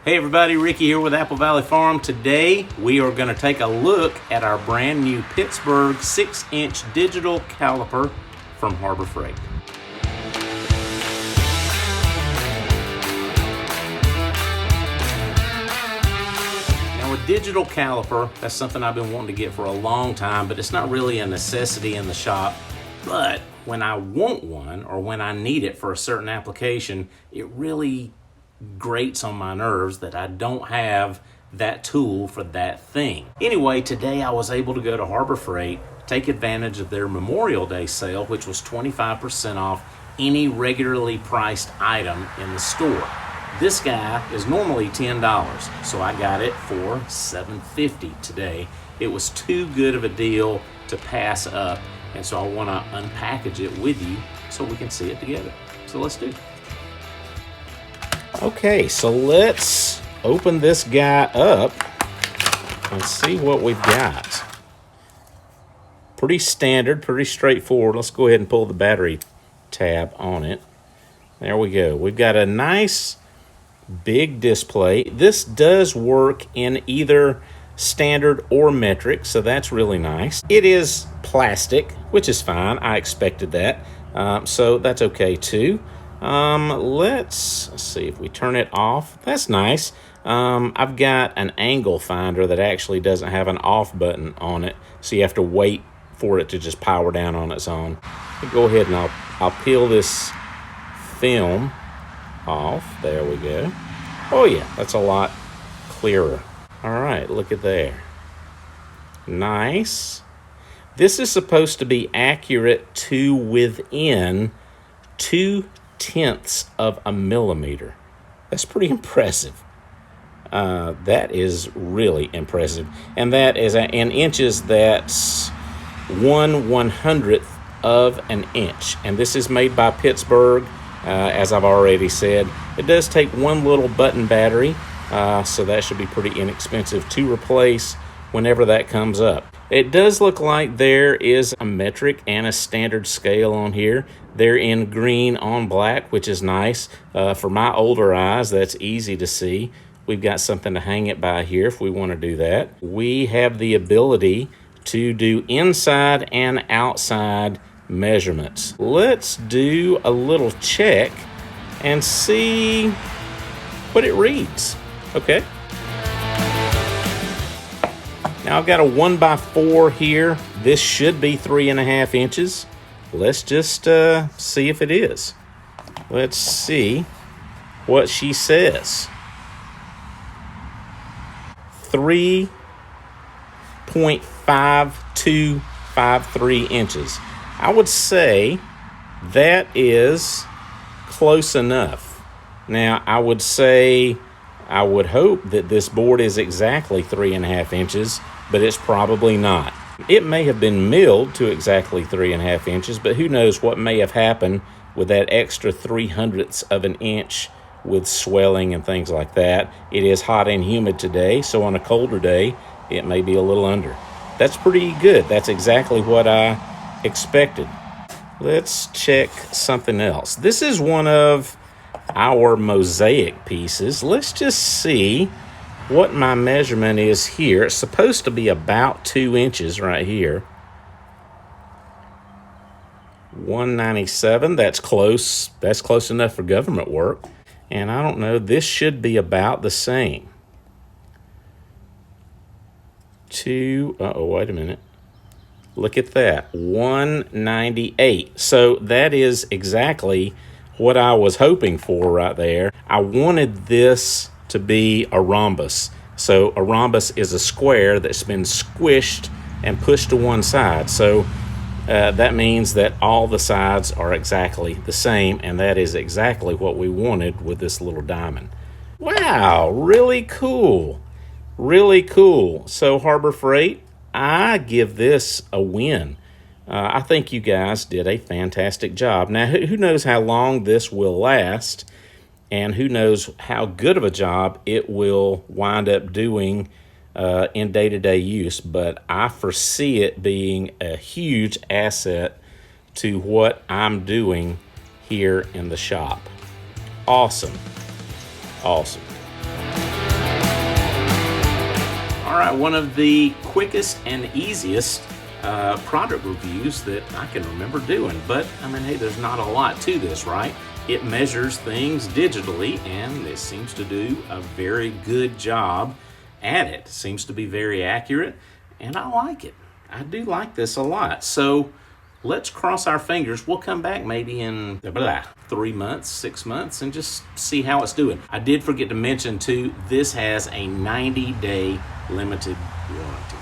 Hey everybody, Ricky here with Apple Valley Farm. Today we are going to take a look at our brand new Pittsburgh 6-inch digital caliper from Harbor Freight. Now a digital caliper, that's something I've been wanting to get for a long time, but it's not really a necessity in the shop. But when I want one or when I need it for a certain application, it really grates on my nerves that I don't have that tool for that thing. Anyway, today I was able to go to Harbor Freight, take advantage of their Memorial Day sale, which was 25% off any regularly priced item in the store. This guy is normally $10, so I got it for $7.50 today. It was too good of a deal to pass up, and so I want to unpackage it with you so we can see it together. So let's do it. Okay, so let's open this guy up and see what we've got. Pretty standard, pretty straightforward. Let's go ahead and pull the battery tab on it. There we go. We've got a nice big display. This does work in either standard or metric, so that's really nice. It is plastic, which is fine. I expected that, so that's okay too. Let's see if we turn it off. That's nice. I've got an angle finder that actually doesn't have an off button on it, so you have to wait for it to just power down on its own. Go ahead and I'll peel this film off. There we go. Oh yeah, that's a lot clearer. All right, look at there. Nice. This is supposed to be accurate to within 0.2 of a millimeter. That's pretty impressive. That is really impressive. And that is in inches, that's 1/100th of an inch. And this is made by Pittsburgh, as I've already said. It does take one little button battery, so that should be pretty inexpensive to replace whenever that comes up. It does look like there is a metric and a standard scale on here. They're in green on black, which is nice. For my older eyes, that's easy to see. We've got something to hang it by here if we want to do that. We have the ability to do inside and outside measurements. Let's do a little check and see what it reads. Okay. Now I've got a 1x4 here. This should be 3.5 inches. Let's just see if it is. Let's see what she says. 3.5253 inches. I would say that is close enough. Now I would say, I would hope that this board is exactly 3.5 inches, but it's probably not. It may have been milled to exactly 3.5 inches, but who knows what may have happened with that extra 0.03 of an inch with swelling and things like that. It is hot and humid today, so on a colder day, it may be a little under. That's pretty good. That's exactly what I expected. Let's check something else. This is one of our mosaic pieces. Let's just see what my measurement is here. It's supposed to be about 2 inches right here. 197, that's close. That's close enough for government work. And I don't know, this should be about the same. Wait a minute. Look at that, 198. So that is exactly what I was hoping for right there. I wanted this to be a rhombus. So a rhombus is a square that's been squished and pushed to one side. So that means that all the sides are exactly the same, and that is exactly what we wanted with this little diamond. Wow, really cool. Really cool. So Harbor Freight, I give this a win. I think you guys did a fantastic job. Now, who knows how long this will last, and who knows how good of a job it will wind up doing in day-to-day use, but I foresee it being a huge asset to what I'm doing here in the shop. Awesome. Awesome. one of the quickest and easiest product reviews that I can remember doing. But I mean, hey, there's not a lot to this, right? It measures things digitally, and it seems to do a very good job at it. Seems to be very accurate, and I like it. I do like this a lot. So let's cross our fingers. We'll come back maybe in 3 months, 6 months, and just see how it's doing. I did forget to mention too, this has a 90-day limited warranty.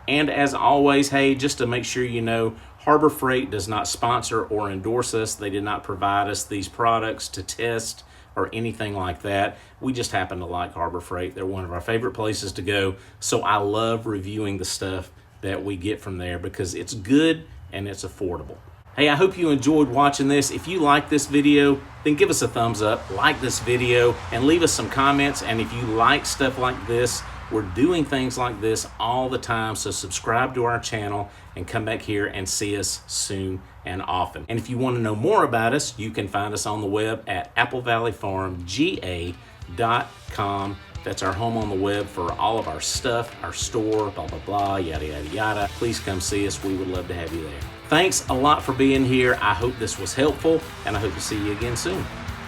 And as always, hey, just to make sure you know, Harbor Freight does not sponsor or endorse us. They did not provide us these products to test or anything like that. We just happen to like Harbor Freight. They're one of our favorite places to go. So I love reviewing the stuff that we get from there because it's good and it's affordable. Hey, I hope you enjoyed watching this. If you like this video, then give us a thumbs up, like this video, and leave us some comments. And if you like stuff like this, we're doing things like this all the time, so subscribe to our channel and come back here and see us soon and often. And if you want to know more about us, you can find us on the web at applevalleyfarmga.com. That's our home on the web for all of our stuff, our store, blah, blah, blah, yada, yada, yada. Please come see us. We would love to have you there. Thanks a lot for being here. I hope this was helpful, and I hope to see you again soon.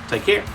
Take care.